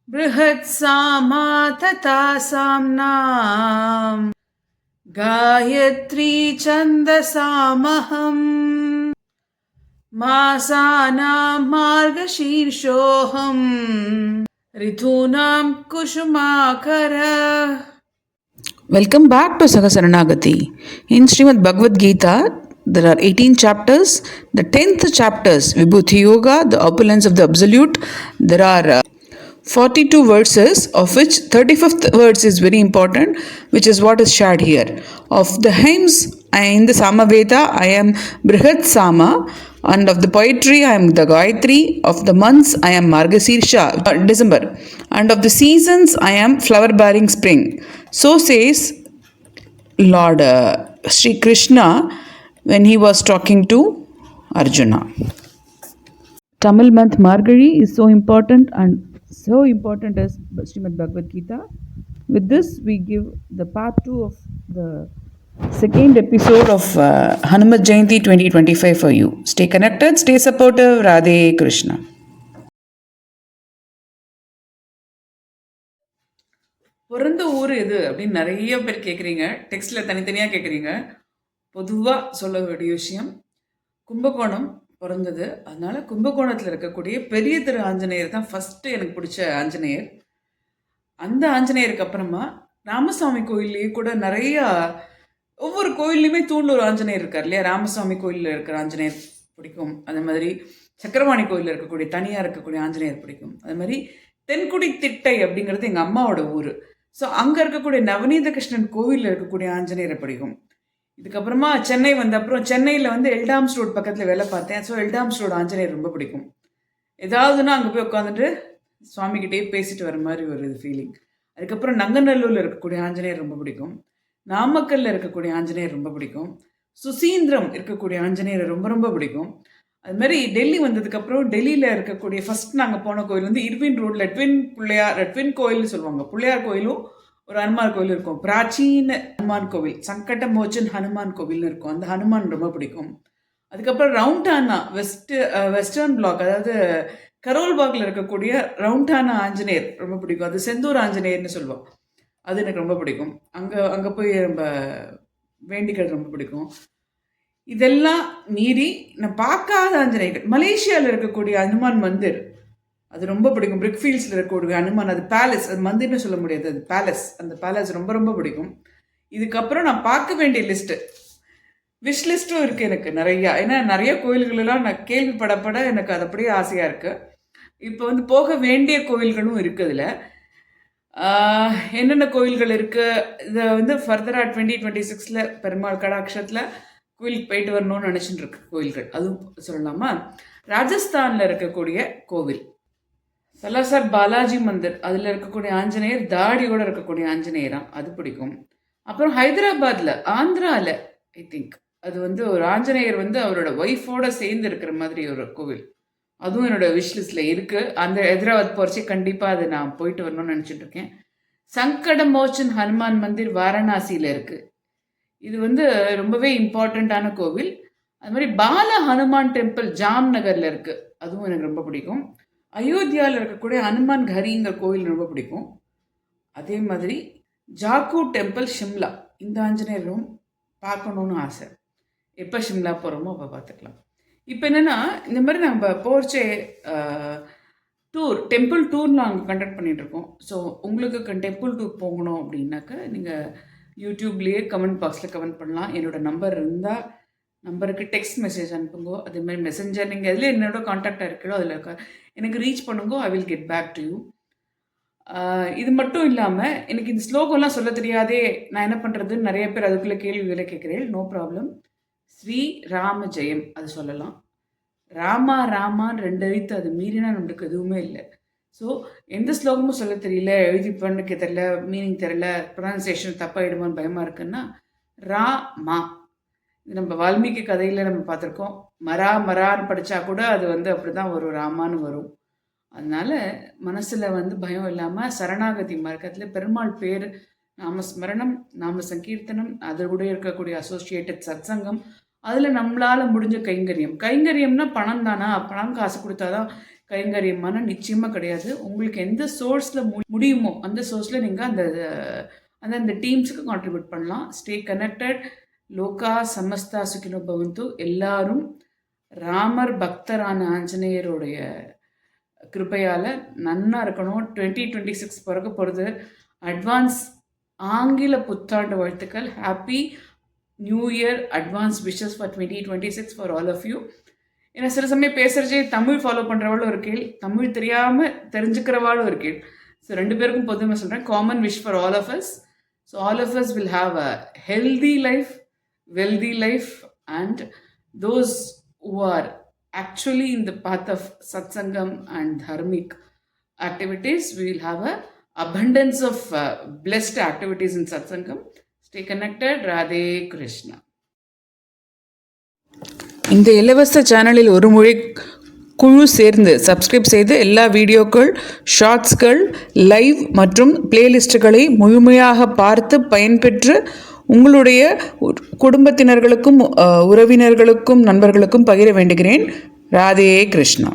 बृहत्सामा तथा साम्नां Gayatri छन्दसामहम् मासानां मार्गशीर्षोऽहम् ऋतूनां कुसुमाकरः. Welcome back to Sagasaranagati. In Srimad Bhagavad Gita, there are 18 chapters. The 10th chapters, Vibhuti Yoga, the opulence of the Absolute. There are 42 verses, of which 35th verse is very important, which is what is shared here. Of the hymns in the Samaveda, I am Brihat Sama, and of the poetry, I am the Gayatri. Of the months, I am Margasirsha, December. And of the seasons, I am flower bearing spring. So says Lord Sri Krishna when he was talking to Arjuna. Tamil month Margari is so important as Srimad Bhagavad Gita. With this, we give the part 2 of the second episode of Hanumat Jayanti 2025 for you. Stay connected, stay supportive. Radhe Krishna. பிறந்த ஊர் எது அப்படின்னு நிறைய பேர் கேட்குறீங்க. டெக்ஸ்டில் தனித்தனியாக கேட்குறீங்க. பொதுவாக சொல்ல வேண்டிய விஷயம், கும்பகோணம் பிறந்தது. அதனால் கும்பகோணத்தில் இருக்கக்கூடிய பெரிய திரு ஆஞ்சநேயர் தான் ஃபஸ்ட்டு எனக்கு பிடிச்ச ஆஞ்சநேயர். அந்த ஆஞ்சநேயருக்கு அப்புறமா ராமசாமி கோயில்லையே கூட நிறையா, ஒவ்வொரு கோயில்லையுமே தூண்டில் ஒரு ஆஞ்சநேயர் இருக்கார் இல்லையா. ராமசாமி கோயிலில் இருக்கிற ஆஞ்சநேயர் பிடிக்கும். அதே மாதிரி சக்கரவாணி கோயிலில் இருக்கக்கூடிய தனியாக இருக்கக்கூடிய ஆஞ்சநேயர் பிடிக்கும். அது மாதிரி தென்குடி திட்டை அப்படிங்கிறது எங்கள் அம்மாவோட ஊர். ஸோ அங்கே இருக்கக்கூடிய நவநீத கிருஷ்ணன் கோவிலில் இருக்கக்கூடிய ஆஞ்சநேயரை பிடிக்கும். இதுக்கப்புறமா சென்னை வந்த அப்புறம் சென்னையில் வந்து எல்டாம்ஸ் ரோட் பக்கத்தில் வேலை பார்த்தேன். ஸோ எல்டாம்ஸ் ரோடு ஆஞ்சநேயர் ரொம்ப பிடிக்கும். ஏதாவதுன்னா அங்கே போய் உட்காந்துட்டு சுவாமிகிட்டே பேசிட்டு வர மாதிரி ஒரு ஃபீலிங். அதுக்கப்புறம் நங்கநல்லூரில் இருக்கக்கூடிய ஆஞ்சநேயர் ரொம்ப பிடிக்கும். நாமக்கல்லில் இருக்கக்கூடிய ஆஞ்சநேயர் ரொம்ப பிடிக்கும். சுசீந்திரம் இருக்கக்கூடிய ஆஞ்சநேயரை ரொம்ப ரொம்ப பிடிக்கும். அது மாதிரி டெல்லி வந்ததுக்கப்புறம் டெல்லியில் இருக்கக்கூடிய ஃபஸ்ட் நாங்கள் போன கோயில் வந்து இர்வின் ரோட்டில் ட்வின் கோயில்னு சொல்லுவாங்க. பிள்ளையார் கோயிலும் ஒரு ஹனுமான் கோவில் இருக்கும். பிராச்சீன ஹனுமான் கோவில், சங்கட்ட மோச்சன் ஹனுமான் கோவில்னு இருக்கும். அந்த ஹனுமான் ரொம்ப பிடிக்கும். அதுக்கப்புறம் ரவுண்டானா வெஸ்டர்ன் பிளாக், அதாவது கரோல் பாக்ல இருக்கக்கூடிய ரவுண்டானா ஆஞ்சநேயர் ரொம்ப பிடிக்கும். அது செந்தூர் ஆஞ்சநேயர்னு சொல்லுவோம். அது எனக்கு ரொம்ப பிடிக்கும். அங்கே போய் நம்ம வேண்டிக்கிறது ரொம்ப பிடிக்கும். இதெல்லாம் மீறி நான் பார்க்காத ஆஞ்சநேயர், மலேசியாவில் இருக்கக்கூடிய ஹனுமான் மந்திர், அது ரொம்ப பிடிக்கும். பிரிக்ஃபீல்ட்ஸில் இருக்கக்கூடிய ஹனுமான், அது பேலஸ், அது மந்திர்னு சொல்ல முடியாது, அது பேலஸ். அந்த பேலஸ் ரொம்ப ரொம்ப பிடிக்கும். இதுக்கப்புறம் நான் பார்க்க வேண்டிய லிஸ்ட்டு, விஷ் லிஸ்ட்டும் இருக்குது எனக்கு நிறையா. ஏன்னா நிறைய கோயில்களெல்லாம் நான் கேள்விப்படப்பட எனக்கு அது அப்படியே ஆசையாக இருக்குது. இப்போ வந்து போக வேண்டிய கோயில்களும் இருக்குது. அதில் என்னென்ன கோயில்கள் இருக்குது, இதை வந்து ஃபர்தராக 2026 பெருமாள் கடாட்சத்தில் கோயிலுக்கு போயிட்டு வரணும்னு நினச்சிட்டு இருக்கு கோயில்கள், அதுவும் சொல்லலாமா. ராஜஸ்தானில் இருக்கக்கூடிய கோவில் சலாசர் பாலாஜி மந்திர், அதில் இருக்கக்கூடிய ஆஞ்சநேயர் தாடியோடு இருக்கக்கூடிய ஆஞ்சநேயராம், அது பிடிக்கும். அப்புறம் ஹைதராபாத்தில் ஆந்திராவில் ஐ திங்க் அது வந்து ஒரு ஆஞ்சநேயர் வந்து அவரோட ஒய்ஃபோடு சேர்ந்து இருக்கிற மாதிரி ஒரு கோவில், அதுவும் என்னோட விஷ்லிஸ்டில் இருக்குது. அந்த ஹைதராபாத் போகிறச்சி கண்டிப்பாக அது நான் போயிட்டு வரணும்னு நினச்சிட்டு இருக்கேன். சங்கட மோச்சன் ஹனுமான் மந்திர் வாரணாசியில் இருக்குது. இது வந்து ரொம்பவே இம்பார்ட்டண்ட்டான கோவில். அது மாதிரி பால ஹனுமான் டெம்பிள் ஜாம்நகரில் இருக்குது, அதுவும் எனக்கு ரொம்ப பிடிக்கும். அயோத்தியாவில் இருக்கக்கூடிய ஹனுமான் கரிங்கிற கோவில் ரொம்ப பிடிக்கும். அதே மாதிரி ஜாக்கு டெம்பிள் ஷிம்லா, இந்த ஆஞ்சநேயரும் பார்க்கணுன்னு ஆசை. எப்போ ஷிம்லா போகிறோமோ அப்போ பார்த்துக்கலாம். இப்போ என்னென்னா, இந்த மாதிரி நம்ம போர்ச்சே டெம்பிள் டூர் நாங்கள் கண்டக்ட் பண்ணிகிட்ருக்கோம். ஸோ உங்களுக்கு டெம்பிள் டூர் போகணும் அப்படின்னாக்க நீங்கள் யூடியூப்லேயே கமெண்ட் பாக்ஸில் கமெண்ட் பண்ணலாம். என்னோடய நம்பர் இருந்தால் நம்பருக்கு டெக்ஸ்ட் மெசேஜ் அனுப்புங்கோ. அதேமாதிரி மெசஞ்சர் நீங்கள் எதில் என்னோட காண்டாக்டாக இருக்கோ அதில் எனக்கு ரீச் பண்ணுங்கோ. I will get back to you. இது மட்டும் இல்லாமல் எனக்கு இந்த ஸ்லோகம்லாம் சொல்ல தெரியாதே, நான் என்ன பண்ணுறதுன்னு நிறைய பேர் அதுக்குள்ளே கேள்விகளை கேட்குறேன். No problem. ஸ்ரீ ராம ஜெயம் அது சொல்லலாம். ராமா ராமான்னு 2 எழுத்து, அது மீறினா நம்மளுக்கு எதுவுமே இல்லை. ஸோ எந்த ஸ்லோகமும் சொல்ல தெரியல, எழுதி பண்ணுக்கு தெரில, மீனிங் தெரில, ப்ரொனன்சியேஷன் தப்பாகிடுமான்னு பயமாக இருக்குன்னா ரா மா. இது நம்ம வால்மீகி கதையில் நம்ம பார்த்துருக்கோம். மரான்னு படித்தா கூட அது வந்து அப்படி தான் வரும், ராமான்னு வரும். அதனால் மனசில் வந்து பயம் இல்லாமல் சரணாகதி மார்க்கத்தில் பெருமாள் பேர், நாமஸ்மரணம், நாம சங்கீர்த்தனம், அதோட இருக்கக்கூடிய அசோசியேட்டட் சத்சங்கம், அதில் நம்மளால் முடிஞ்ச கைங்கரியம்னா பணம் தானா, பணம் காசு கொடுத்தாதான் கைங்கரியமான நிச்சயமாக கிடையாது. உங்களுக்கு எந்த சோர்ஸில் முடியுமோ அந்த சோர்ஸில் நீங்கள் அந்த டீம்ஸுக்கு கான்ட்ரிபியூட் பண்ணலாம். Stay connected. லோகா சமஸ்தா சுகினோ பவந்து. எல்லாரும் ராமர் பக்தரான ஆஞ்சநேயருடைய கிருப்பையால் நன்னா இருக்கணும். 2026 பிறக்க போகிறது. அட்வான்ஸ் ஆங்கில புத்தாண்டு வாழ்த்துக்கள். Happy new year. Advance wishes for 2026 for all of you. ஏன்னா சில சமயம் பேசுகிறச்சே தமிழ் ஃபாலோ பண்ணுறவாளும் ஒரு கேள், தமிழ் தெரியாமல் தெரிஞ்சுக்கிறவாளும் ஒரு கேள். ஸோ 2 பேருக்கும் பொதுவாக சொல்கிறேன், common wish for all of us. So all of us will have a healthy life, wealthy life, and those who are actually in the path of satsangam and dharmic activities, we will have a abundance of blessed activities in satsangam. Stay connected. Radhe Krishna. இந்த இலவச சேனலில் ஒரு மொழி குழு சேர்ந்து subscribe செய்து எல்லா வீடியோக்கள், ஷார்ட்ஸ்கள், லைவ் மற்றும் பிளேலிஸ்ட்டுகளை முழுமையாக பார்த்து பயன்பெற்று உங்களுடைய குடும்பத்தினர்களுக்கும் உறவினர்களுக்கும் நண்பர்களுக்கும் பகிர வேண்டுகிறேன். ராதே கிருஷ்ணா.